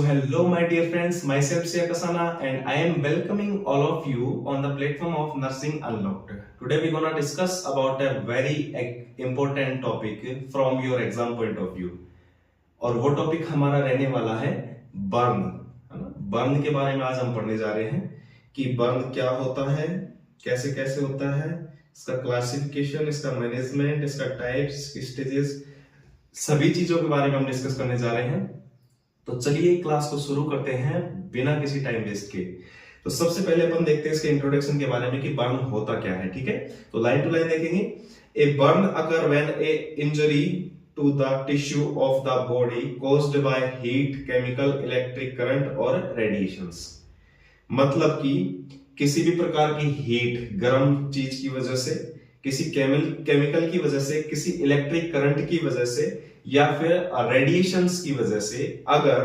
hello my dear friends, myself Sia Kasana and I am welcoming all of you on the platform of Nursing Unlocked. Today we're gonna discuss about a very important topic from your exam point of view. और वो topic हमारा रहने वाला है burn, है ना। Burn के बारे में आज हम पढ़ने जा रहे हैं कि बर्न क्या होता है, कैसे कैसे होता है, इसका क्लासिफिकेशन, इसका मैनेजमेंट, इसका टाइप्स, स्टेजेस, सभी चीजों के बारे में हम डिस्कस करने जा रहे हैं। तो चलिए क्लास को शुरू करते हैं बिना किसी टाइम वेस्ट के। तो सबसे पहले अपन देखते हैं इसके इंट्रोडक्शन के बारे में कि बर्न होता क्या है, ठीक है। तो लाइन टू लाइन देखेंगे। A burn occur when a injury to the tissue of the body caused by heat, chemical, electric current और रेडिएशंस। मतलब कि किसी भी प्रकार की हीट, गर्म चीज की वजह से, किसी केमिकल की वजह से, किसी इलेक्ट्रिक करंट की वजह से या फिर रेडिएशंस की वजह से अगर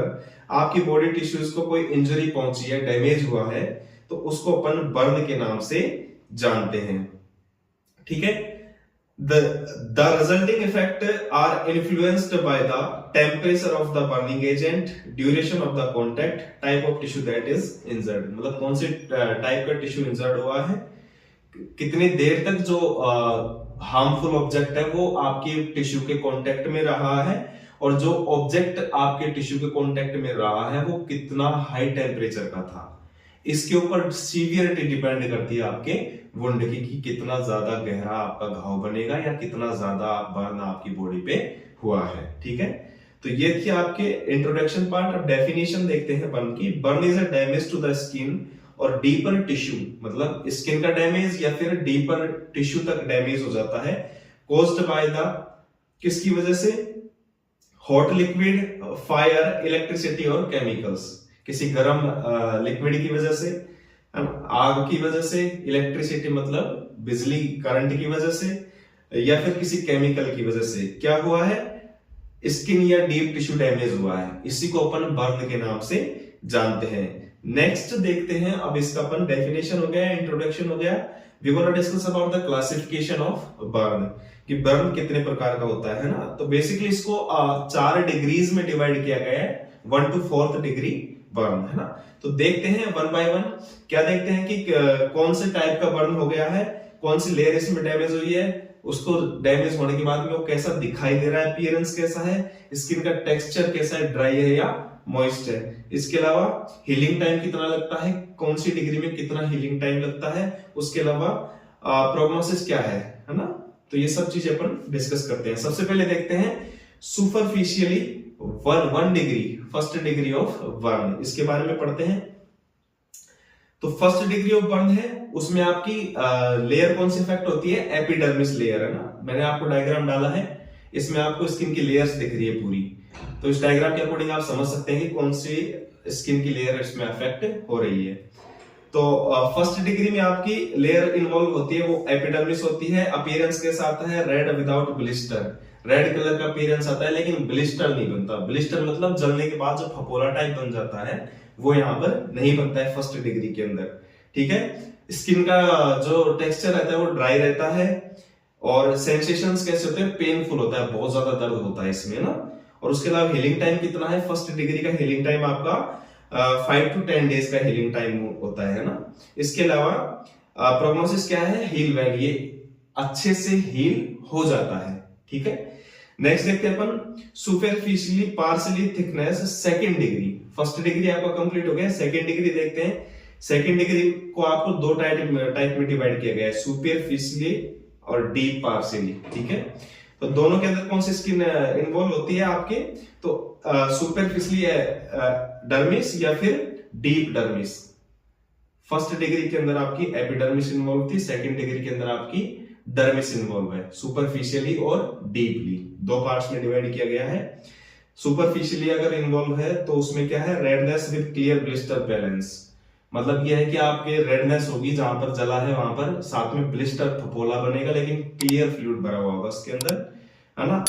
आपकी बॉडी टिश्यूज को कोई इंजरी पहुंची है, डैमेज हुआ है, तो उसको अपन बर्न के नाम से जानते हैं, ठीक है। The resulting effect are influenced by the temperature of the burning agent, duration of the contact, type of tissue that is injured। मतलब कौन से टाइप का टिश्यू इंजर्ड हुआ है, कितनी देर तक जो हार्मफुल ऑब्जेक्ट है वो आपके टिश्यू के कांटेक्ट में रहा है, और जो ऑब्जेक्ट आपके टिश्यू के कांटेक्ट में रहा है वो कितना हाई टेम्परेचर का था। इसके ऊपर सीवियरिटी डिपेंड करती है आपके वुंड की कि कितना ज्यादा गहरा आपका घाव बनेगा या कितना ज्यादा बर्न आपकी बॉडी पे हुआ है, ठीक है। तो ये थी आपके इंट्रोडक्शन पार्ट। अब डेफिनेशन देखते हैं बर्न की। Burn is a damage to the skin और डीपर टिश्यू, मतलब स्किन का डैमेज या फिर डीपर टिश्यू तक डैमेज हो जाता है, कॉज्ड बाय द, किसकी वजह से, हॉट लिक्विड, फायर, इलेक्ट्रिसिटी और केमिकल्स। किसी गर्म लिक्विड की वजह से, आग की वजह से, इलेक्ट्रिसिटी मतलब बिजली करंट की वजह से, या फिर किसी केमिकल की वजह से क्या हुआ है, स्किन या डीप टिश्यू डैमेज हुआ है। इसी को अपन बर्न के नाम से जानते हैं। नेक्स्ट देखते हैं। अब इसका अपन डेफिनेशन हो गया, इंट्रोडक्शन हो गया। We gonna discuss about the classification of burn, कि बर्न कितने प्रकार का होता है ना। तो बेसिकली इसको 4 डिग्रीज में डिवाइड किया गया है, 1 to 4th डिग्री बर्न, है ना। तो देखते हैं वन बाय वन। क्या देखते हैं कि कौन से टाइप का बर्न हो गया है, कौन सी लेयर इसमें डैमेज हुई है, उसको डैमेज होने के बाद में वो कैसा दिखाई दे रहा है, अपीयरेंस कैसा है, स्किन का टेक्सचर कैसा है, ड्राई है या मॉइस्ट है। इसके अलावा हीलिंग टाइम कितना लगता है, कौन सी डिग्री में कितना हीलिंग टाइम लगता है, उसके अलावा प्रोग्नोसिस क्या है ना। तो ये सब चीजें अपन डिस्कस करते हैं। सबसे पहले देखते हैं superficially 1 degree, first degree of burn, इसके बारे में पढ़ते हैं। तो फर्स्ट डिग्री ऑफ बर्न है, उसमें आपकी लेयर कौन सी इफेक्ट होती है, एपिडर्मिस लेयर, है ना। मैंने आपको डायग्राम डाला है, इसमें आपको स्किन की लेयर्स दिख रही है पूरी। तो इस डायग्राम के अकॉर्डिंग आप समझ सकते हैं कि कौन सी स्किन की लेयर इसमें अफेक्ट हो रही है। तो फर्स्ट डिग्री में आपकी लेयर इन्वॉल्व होती है, वो एपिडर्मिस होती है। अपीयरेंस कैसा आता है, red without blister, red colour का अपीयरेंस आता है, लेकिन ब्लिस्टर नहीं बनता। ब्लिस्टर मतलब जलने के बाद जो फपोला टाइप बन जाता है, वो यहाँ पर नहीं बनता है फर्स्ट डिग्री के अंदर, ठीक है। स्किन का जो टेक्सचर रहता है वो ड्राई रहता है, और सेंसेशंस कैसे होते हैं, पेनफुल होता है, बहुत ज्यादा दर्द होता है इसमें ना। और उसके अलावा हीलिंग टाइम कितना है, फर्स्ट डिग्री का हीलिंग टाइम आपका 5 to 10 डेज का हीलिंग टाइम होता है ना। इसके अलावा प्रोग्नोसिस क्या है, हील वेल, ये अच्छे से हील हो जाता है, ठीक है। नेक्स्ट देखते हैं अपन superficially partially thickness, second degree. First degree आपका कंप्लीट हो गया, सेकंड डिग्री देखते हैं। सेकंड डिग्री को आपको 2 टाइप में डिवाइड किया गया है, सुपरफिशियली और डीप पार्शियली, ठीक है। तो दोनों के अंदर कौन सी स्किन इन्वॉल्व होती है आपके, तो सुपरफिशियली डर्मिस या फिर डीप डर्मिस। फर्स्ट डिग्री के अंदर आपकी एपिडर्मिस इन्वॉल्व थी, सेकंड डिग्री के अंदर आपकी डर्मिस इन्वॉल्व है, सुपरफिशियली और डीपली, 2 पार्ट्स में डिवाइड किया गया है। सुपरफिशियली अगर इन्वॉल्व है तो उसमें क्या है, redness with clear blister balance, मतलब यह है कि आपके रेडनेस होगी, जहां पर जला है वहां पर साथ में ब्लिस्टर फपोला बनेगा, लेकिन क्लियर फ्लूइड भरा हुआ होगा उसके अंदर, है ना।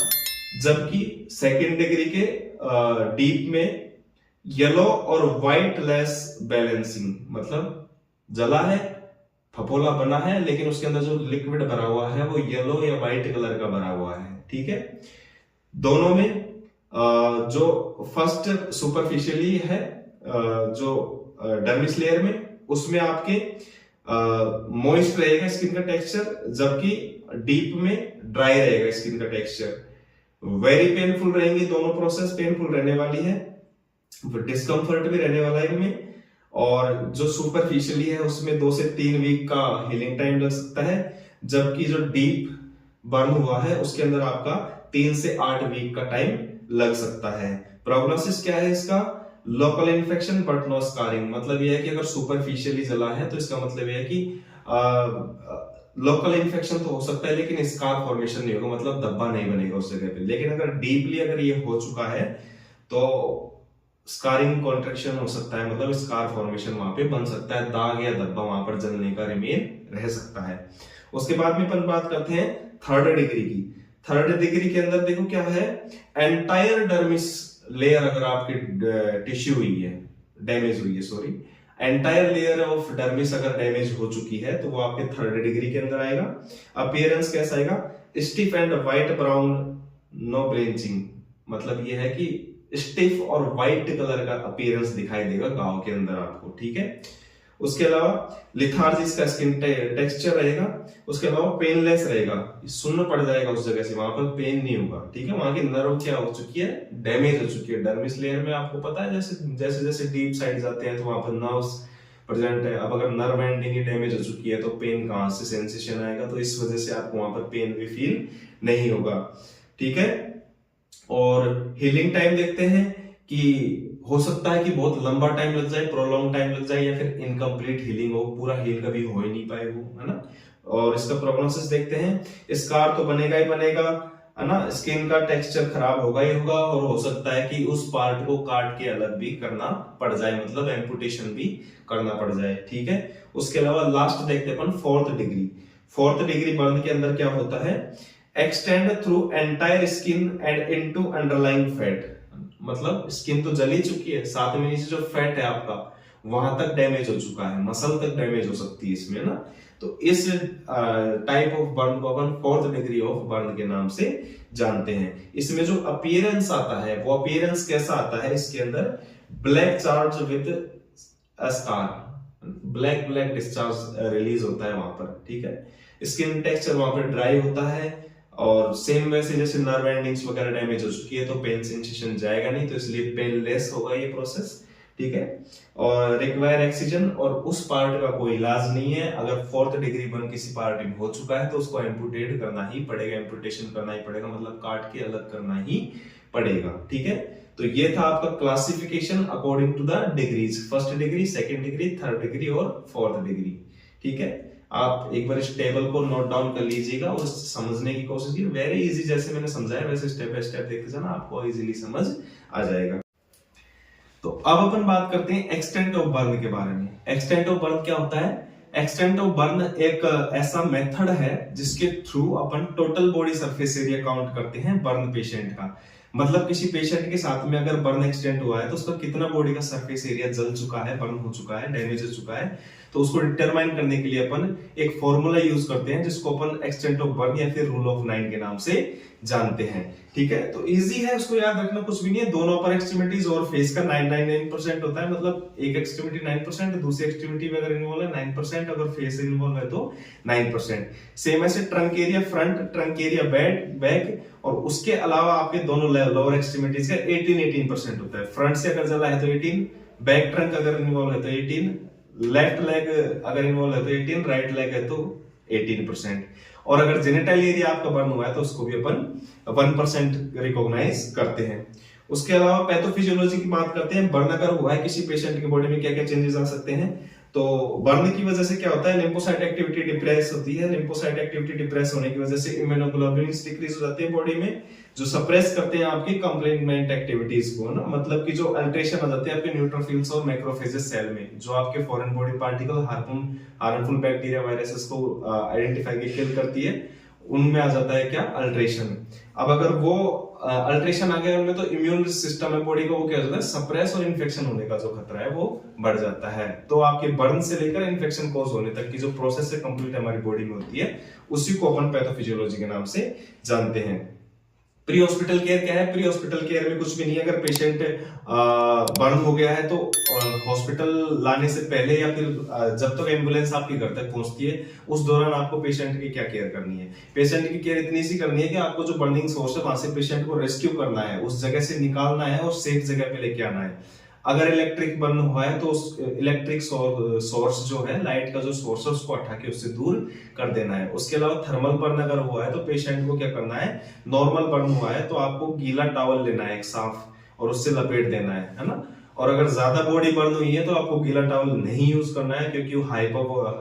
जबकि सेकंड डिग्री के डीप में येलो और व्हाइट लेस बैलेंसिंग, मतलब जला है, फपोला बना है, लेकिन उसके अंदर जो लिक्विड भरा हुआ है वो येलो या व्हाइट कलर का भरा हुआ है, ठीक है। दोनों में जो फर्स्ट सुपरफिशियली है जो डर्मिस लेयर में, उसमें आपके मॉइस्ट रहेगा स्किन का टेक्सचर, जबकि डीप में ड्राई रहेगा स्किन का टेक्सचर। वेरी पेनफुल रहेंगे दोनों प्रोसेस, पेनफुल रहने वाली है, डिस्कम्फर्ट भी रहने वाला है इनमें। और जो सुपरफिशियली है उसमें 2 से 3 वीक का हीलिंग टाइम लग सकता है, जबकि जो डीप बर्न हुआ है उसके अंदर आपका 3 से 8 वीक का टाइम लग सकता है। प्रोग्नोसिस क्या है इसका? Local infection but no scarring. मतलब यह है कि अगर सुपरफिशियली जला है तो इसका मतलब यह है कि लोकल इन्फेक्शन तो हो सकता है लेकिन स्कार फॉर्मेशन नहीं होगा, मतलब धब्बा नहीं बनेगा उस जगह पे। लेकिन अगर डीपली अगर ये हो चुका है तो स्कारिंग कॉन्ट्रेक्शन हो सकता है, मतलब स्कार फॉर्मेशन वहां पे बन सकता है, दाग या धब्बा वहां पर जलने का रिमेन रह सकता है। उसके बाद में अपन बात करते हैं थर्ड डिग्री की। थर्ड डिग्री के अंदर देखो क्या है, एंटायर डर्मिस लेयर अगर आपकी टिश्यू हुई है, डैमेज हुई है, sorry, entire layer of dermis अगर डैमेज हो चुकी है तो वो आपके थर्ड डिग्री के अंदर आएगा। अपीयरेंस कैसा आएगा? Stiff and white brown, no blanching. मतलब ये है कि स्टिफ और व्हाइट कलर का अपीयरेंस दिखाई देगा गांव के अंदर आपको, ठीक है। उसके अलावा लिथार्जिस का स्किन टेक्सचर रहेगा। उसके अलावा पेनलेस रहेगा, सुन्न पड़ जाएगा उस जगह से, वहां पर पेन नहीं होगा, ठीक है। वहां की नर्व क्या हो चुकी है? डैमेज हो चुकी है। डर्मिस लेयर में आपको पता है जैसे जैसे डीप साइड जाते हैं तो वहां पर नर्व्स प्रेजेंट है। अब अगर नर्व एंडिंग ही डैमेज हो चुकी है तो पेन कहां से सेंसेशन आएगा? तो इस वजह से आपको वहां पर पेन भी फील नहीं होगा, ठीक है। और हीलिंग टाइम देखते हैं कि हो सकता है कि बहुत लंबा टाइम लग जाए, प्रोलॉन्ग टाइम लग जाए, या फिर इनकम्प्लीट हीलिंग हो, पूरा हील कभी हो ही नहीं पाए वो, है ना। और इसका प्रोग्नोसिस देखते हैं। स्कार तो बनेगा ही बनेगा, है ना। स्किन का टेक्सचर खराब होगा ही होगा, और हो सकता है कि उस पार्ट को काट के अलग भी करना पड़ जाए, मतलब एम्पुटेशन भी करना पड़ जाए, ठीक है। उसके अलावा लास्ट देखते हैं अपन fourth degree. Fourth degree burn के अंदर क्या होता है? Extend through entire skin and into underlying fat. मतलब स्किन तो जल ही चुकी है, साथ में नीचे जो फैट है आपका वहां तक डैमेज हो चुका है, मसल तक डैमेज हो सकती है इसमें ना। तो इस टाइप ऑफ बर्न को अपन फोर्थ डिग्री ऑफ बर्न के नाम से जानते हैं। इसमें जो अपीयरेंस आता है वो अपीयरेंस कैसा आता है? इसके अंदर black charge with scar, black black discharge release होता है वहां पर, ठीक है। स्किन टेक्सचर वहां पर ड्राई होता है, और सेम वैसे जैसे नर्व एंडिंग्स वगैरह डैमेज हो चुकी है तो पेन सेंसेशन जाएगा नहीं, तो इसलिए पेनलेस होगा ये प्रोसेस, ठीक है। और रिक्वायर एक्सीजन, और उस पार्ट का कोई इलाज नहीं है। अगर फोर्थ डिग्री बर्न किसी पार्ट में हो चुका है तो उसको एम्पुटेट करना ही पड़ेगा, एम्पुटेशन करना ही पड़ेगा, मतलब काट के अलग करना ही पड़ेगा, ठीक है। तो ये था आपका classification according to the degrees, first degree, second degree, third degree और फोर्थ डिग्री, ठीक है। आप एक बार इस टेबल को नोट डाउन कर लीजिएगा और समझने की कोशिश कीजिए। वेरी इजी, जैसे मैंने समझाया वैसे स्टेप बाय स्टेप देखते जाना, आपको इजीली समझ आ जाएगा। तो अब अपन बात करते हैं एक्सटेंट ऑफ बर्न के बारे में। एक्सटेंट ऑफ बर्न क्या होता है? एक्सटेंट ऑफ बर्न एक ऐसा मेथड है जिसके थ्रू अपन total body surface area count करते हैं बर्न पेशेंट का। मतलब किसी पेशेंट के साथ में अगर बर्न एक्सटेंट हुआ है तो उसका कितना बॉडी का सरफेस एरिया जल चुका है, बर्न हो चुका है, डैमेज हो चुका है, तो उसको डिटरमाइन करने के लिए अपन एक फॉर्मूला यूज करते हैं जिसको अपन एक्सटेंट ऑफ बर्न या फिर रूल ऑफ 9 के नाम से जानते हैं, ठीक है। तो इजी है, उसको याद रखना कुछ भी नहीं है। दोनों अपर एक्सट्रीमिटीज और फेस का 999% होता है, मतलब एक एक्सट्रीमिटी 9%, दूसरी एक्सट्रीमिटी में अगर इन्वॉल्व है 9%, अगर फेस इन्वॉल्व है तो 9%। सेम ऐसे trunk area front, trunk area back, और उसके अलावा आपके दोनों लोअर एक्सट्रीमिटीज का 18% होता है। फ्रंट से अगर जला है तो 18, बैक ट्रंक अगर इन्वॉल्व है तो 18, लेफ्ट लेग अगर इन्वॉल्व है तो 18, राइट लेग है तो 18%। और अगर जेनिटल एरिया आपका बर्न हुआ है तो उसको भी अपन 1% रिकॉग्नाइज करते हैं। उसके अलावा पैथोफिजियोलॉजी की बात करते हैं। बर्न अगर हुआ है किसी पेशेंट की बॉडी में क्या क्या चेंजेस आ सकते हैं? तो बर्न की वजह से क्या होता है? लिम्फोसाइट एक्टिविटी डिप्रेस होती है। लिम्फोसाइट एक्टिविटी डिप्रेस होने की वजह से इम्यूनोग्लोबुलिन डिक्रीज हो जाती है बॉडी में, जो सप्रेस करते हैं आपकी कंप्लीमेंट एक्टिविटीज को ना। मतलब कि जो अल्ट्रेशन आ जाते हैं आपके न्यूट्रोफिल्स और मैक्रोफेजेस सेल में, जो आपके foreign body particle harmful bacteria viruses को आइडेंटिफाई के किल करती है, उनमें आ जाता है क्या? अल्ट्रेशन। अब अगर वो अल्ट्रेशन आ गया उनमें तो इम्यून सिस्टम है बॉडी का, वो क्या हो जाता है? सप्रेस, और इन्फेक्शन होने का जो खतरा है वो बढ़ जाता है। तो आपके बर्न से लेकर इन्फेक्शन कॉज होने तक की जो प्रोसेस है कंप्लीट हमारी बॉडी में होती है, उसी को अपन पैथोफिजियोलॉजी के नाम से जानते हैं। प्री हॉस्पिटल केयर क्या है? प्री हॉस्पिटल केयर में कुछ भी नहीं है। अगर पेशेंट बर्न हो गया है तो हॉस्पिटल लाने से पहले या फिर जब तक एम्बुलेंस आपके घर तक पहुंचती है उस दौरान आपको पेशेंट की क्या केयर करनी है? पेशेंट की केयर इतनी सी करनी है कि आपको जो बर्निंग सोर्स है वहां से पेशेंट को रेस्क्यू करना है, उस जगह से निकालना है और सेफ जगह पे लेके आना है। अगर इलेक्ट्रिक बर्न हुआ है तो उस इलेक्ट्रिक सोर्स जो है, लाइट का जो सोर्स है उसको हटा के उससे दूर कर देना है। उसके अलावा थर्मल बर्न अगर हुआ है तो पेशेंट को क्या करना है? नॉर्मल बर्न हुआ है तो आपको गीला टॉवल लेना है एक साफ और उससे लपेट देना है ना। और अगर ज्यादा बॉडी बर्न हुई है तो आपको गीला टॉवल नहीं यूज करना है, क्योंकि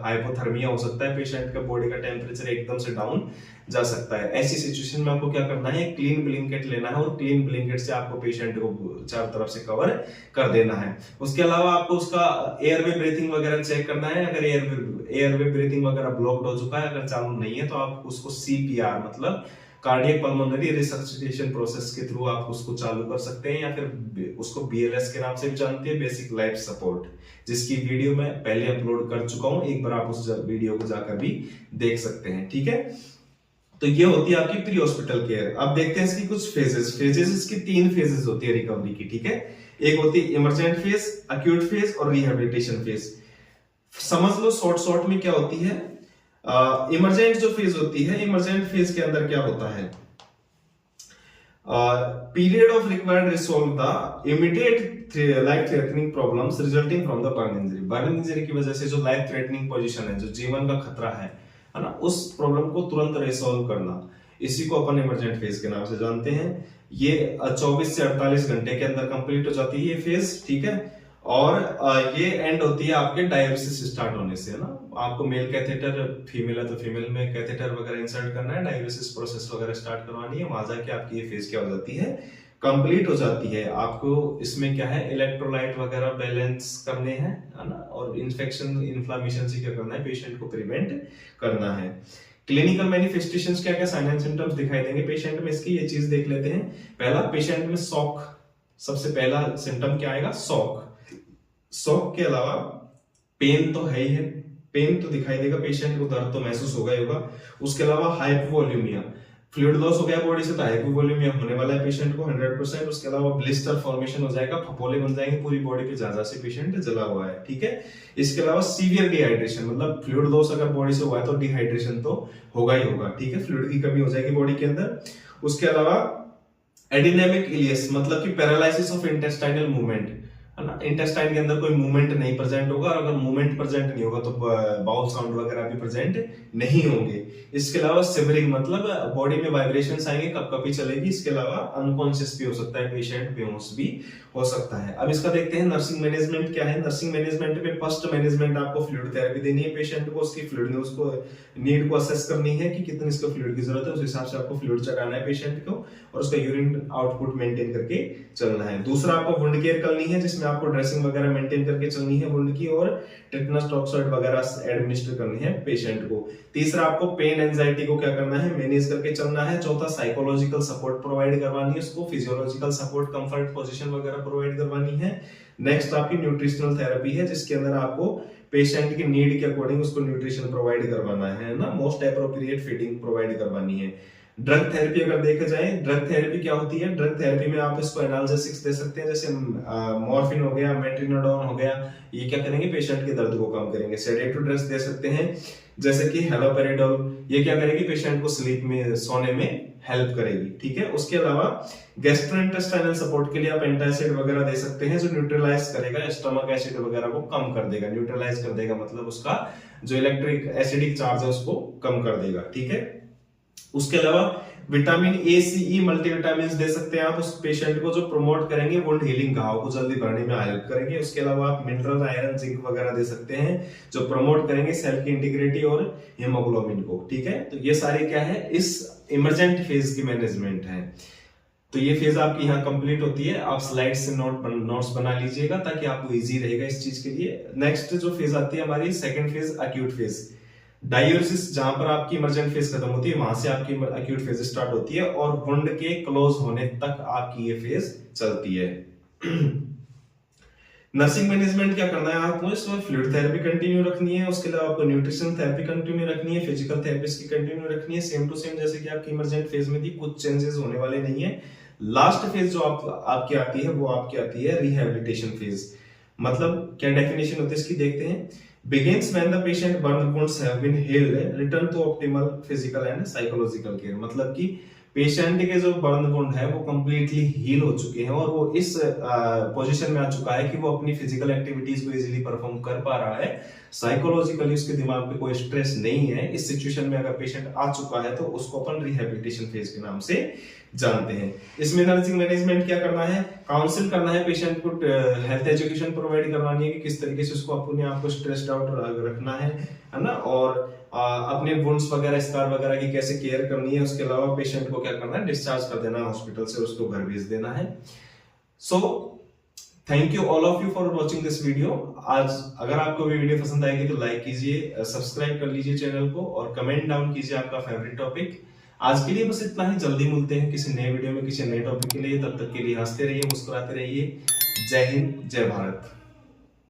हाइपोथर्मिया हो सकता है, पेशेंट का बॉडी का टेम्परेचर एकदम से डाउन जा सकता है। ऐसी सिचुएशन में आपको क्या करना है? क्लीन ब्लैंकेट लेना है और क्लीन ब्लैंकेट से आपको पेशेंट को चारों तरफ से कवर कर देना है। उसके अलावा आपको उसका एयरवे ब्रीथिंग वगैरह चेक करना है। अगर एयरवे ब्रीथिंग वगैरह ब्लॉक्ड हो चुका है, अगर चालू नहीं है, तो आप उसको CPR मतलब कार्डियक पल्मोनरी रिसर्सिटेशन प्रोसेस के थ्रू आप उसको चालू कर सकते हैं, या फिर उसको BLS के नाम से भी जानते हैं, बेसिक लाइफ सपोर्ट, जिसकी वीडियो मैं पहले अपलोड कर चुका हूं। एक बार आप उस वीडियो को जाकर भी देख सकते हैं। ठीक है, तो ये होती है आपकी प्री हॉस्पिटल केयर। अब देखते हैं इसकी कुछ फेजेस इसकी 3 फेजेस होती है रिकवरी की। ठीक है, एक होती है इमरजेंट फेज, अक्यूट फेज और रिहेबिलिटेशन फेज। समझ लो शॉर्ट में क्या होती है। इमरजेंट जो फेज होती है, इमरजेंट फेज के अंदर क्या होता है? Period of required resolve the immediate life threatening problems resulting from the burn injury. Burn injury की वजह से जो लाइफ थ्रेटनिंग पोजीशन है, जो जीवन का खतरा है ना, उस प्रॉब्लम को तुरंत रिसॉल्व करना, इसी को अपन इमरजेंट फेज के नाम से जानते हैं। ये 24 से 48 घंटे के अंदर कंप्लीट हो जाती है ये फेज। ठीक है, और ये एंड होती है आपके डायलिसिस स्टार्ट होने से, है ना। आपको मेल कैथेटर, फीमेल है तो फीमेल में कैथेटर वगैरह इंसर्ट करना है, डायलिसिस प्रोसेस वगैरह स्टार्ट करवानी है, वहां जाके आपकी ये फेज क्या हो जाती है? कंप्लीट हो जाती है। आपको इसमें क्या है? इलेक्ट्रोलाइट वगैरह बैलेंस करने हैं, है ना, और इन्फेक्शन इन्फ्लामेशन से क्या करना है? पेशेंट को प्रिवेंट करना है। क्लिनिकल मैनिफेस्टेशंस क्या क्या साइन एंड सिम्टम्स दिखाई देंगे पेशेंट में, इसकी ये चीज देख लेते हैं। पहला, पेशेंट में शॉक, सबसे पहला सिम्टम क्या आएगा? शॉक। शॉक के अलावा पेन तो है ही है, पेन तो दिखाई देगा, पेशेंट को दर्द तो महसूस होगा ही होगा। उसके अलावा हाइपोवोल्यूमिया, फ्लूइड लॉस हो गया बॉडी से तो हाइपोवोल्यूमिया होने वाला है पेशेंट को 100%। उसके अलावा ब्लिस्टर फॉर्मेशन हो जाएगा, फफोले बन जाएंगे पूरी बॉडी पे जहां से पेशेंट जला हुआ है। ठीक है, इसके अलावा सीवियर डिहाइड्रेशन, मतलब फ्लूइड लॉस अगर बॉडी से हुआ है तो डिहाइड्रेशन तो होगा ही होगा। ठीक है, फ्लूइड की कमी हो जाएगी बॉडी के अंदर। उसके अलावा एडिनेमिक इलियस, मतलब कि पैरालिसिस ऑफ इंटेस्टाइनल मूवमेंट, है ना, इंटेस्टाइन के अंदर कोई मूवमेंट नहीं प्रेजेंट होगा, और अगर मूवमेंट प्रेजेंट नहीं होगा तो बाउल साउंड वगैरह भी प्रेजेंट नहीं होंगे। इसके अलावा सिवरिंग, मतलब बॉडी में वाइब्रेशंस आएंगे, कपकपी चलेगी। इसके अलावा अनकॉन्शियस भी हो सकता है पेशेंट, बेहोश भी हो सकता है। अब इसका देखते हैं नर्सिंग मैनेजमेंट क्या है। नर्सिंग मैनेजमेंट में फर्स्ट मैनेजमेंट आपको फ्लूइड थेरेपी देनी है पेशेंट को, उसकी फ्लूइड उसको नीड को असेस करनी है कि कितनी इसको फ्लूइड की जरूरत है, उस हिसाब से आपको फ्लूइड चढ़ाना है पेशेंट को, और उसका यूरिन आउटपुट मेंटेन करके चलना है। दूसरा, आपको वुंड केयर करनी है, जिसमें आपको ड्रेसिंग वगैरह मेंटेन करके चलनी है वुंड की, और टिटेनस टॉक्साइड वगैरह एडमिनिस्टर करनी है पेशेंट को। तीसरा, आपको पेन एंजाइटी को क्या करना है? मैनेज करके चलना है। चौथा, साइकोलॉजिकल सपोर्ट प्रोवाइड करवानी है उसको, फिजियोलॉजिकल सपोर्ट, कंफर्ट पोजीशन वगैरह प्रोवाइड करवानी है। नेक्स्ट आपकी न्यूट्रिशनल थेरेपी है, जिसके अंदर आपको पेशेंट की नीड के अकॉर्डिंग उसको न्यूट्रिशन प्रोवाइड करवाना है ना, मोस्ट एप्रोप्रिएट फीडिंग प्रोवाइड करवानी है। ड्रग थेरेपी अगर देखा जाए, ड्रग थेरेपी क्या होती है? ड्रग थेरेपी में आप इसको एनाल्जेसिक्स दे सकते हैं, जैसे मॉर्फिन हो गया, मेट्रिनोडोन हो गया, ये क्या करेंगे? पेशेंट के दर्द को कम करेंगे। सेडेटिव ड्रग्स दे सकते हैं, जैसे कि हेलोपेरिडोल, ये क्या करेगी? पेशेंट को स्लीप में, सोने में हेल्प करेगी। ठीक है, उसके अलावा गैस्ट्रोइंटेस्टाइनल सपोर्ट के लिए आप एंटासिड वगैरह दे सकते हैं, जो न्यूट्रलाइज करेगा स्टमक एसिड वगैरह को, कम कर देगा। न्यूट्रलाइज कर देगा मतलब उसका जो इलेक्ट्रिक एसिडिक चार्ज है उसको कम कर देगा। ठीक है, उसके अलावा vitamin A, C, E multivitamin दे सकते हैं आप उस पेशेंट को, जो प्रमोट करेंगे वुंड हीलिंग, घाव को जल्दी भरने में हेल्प करेंगे। उसके अलावा आप मिनरल, आयरन, जिंक वगैरह दे सकते हैं, जो प्रमोट करेंगे सेल की इंटीग्रिटी और हीमोग्लोबिन को। ठीक है, तो ये सारे क्या है? इस इमरजेंट फेज की मैनेजमेंट है। तो ये फेज आपकी यहाँ कंप्लीट होती है। आप स्लाइड से नोट्स बना लीजिएगा ताकि आपको इजी रहेगा इस चीज के लिए। नेक्स्ट जो फेज आती है हमारी, second phase, acute phase. Dialysis, जहां पर आपकी इमरजेंट फेज खत्म होती है, वहां से आपकी अक्यूट फेज स्टार्ट होती है, और वुंड के क्लोज होने तक आपकी ये फेज चलती है। नर्सिंग मैनेजमेंट क्या करना है आपको, इसमें फ्लूइड थेरेपी कंटिन्यू रखनी है, उसके अलावा आपको न्यूट्रिशन थेरेपी कंटिन्यू रखनी है, फिजिकल थेरेपिस्ट की कंटिन्यू रखनी है, सेम टू सेम जैसे कि आपकी इमरजेंट फेज में थी, कुछ चेंजेस होने वाले नहीं है। लास्ट फेज जो आपकी आती है वो आपकी आती है रिहैबिलिटेशन फेज। मतलब क्या डेफिनेशन होती है इसकी, देखते हैं। begins when the patient burn wounds have been healed, return to optimal physical and psychological care। मतलब कि पेशेंट के जो बर्न वुंड है वो कंप्लीटली हील हो चुके हैं और वो इस पोजीशन में आ चुका है कि वो अपनी फिजिकल एक्टिविटीज को इजीली परफॉर्म कर पा रहा है, साइकोलॉजिकली उसके दिमाग पे कोई स्ट्रेस नहीं है। इस सिचुएशन में अगर पेशेंट आ चुका है तो उसको अपन रिहैबिलिटेशन फेज के नाम से जानते हैं। इसमें नर्सिंग मैनेजमेंट क्या करना है, काउंसिल करना है, पेशेंट को हेल्थ एजुकेशन प्रोवाइड करवानी है कि किस तरीके से उसको अपने आप को स्ट्रेस्ड आउट रखना है ना, और अपने वुंड्स वगैरह स्कार वगैरह की कैसे केयर करनी है। उसके अलावा पेशेंट को क्या करना है, डिस्चार्ज कर देना हॉस्पिटल से, उसको घर भेज देना है। So thank you all of you for watching this video. आज अगर आपको भी वीडियो पसंद आएगी तो लाइक कीजिए, सब्सक्राइब कर लीजिए चैनल को और कमेंट डाउन कीजिए आपका फेवरेट टॉपिक। आज के लिए बस इतना ही, जल्दी मिलते हैं किसी नए वीडियो में किसी नए टॉपिक के लिए। तब तक के लिए हंसते रहिए, मुस्कुराते रहिए। जय हिंद, जय भारत।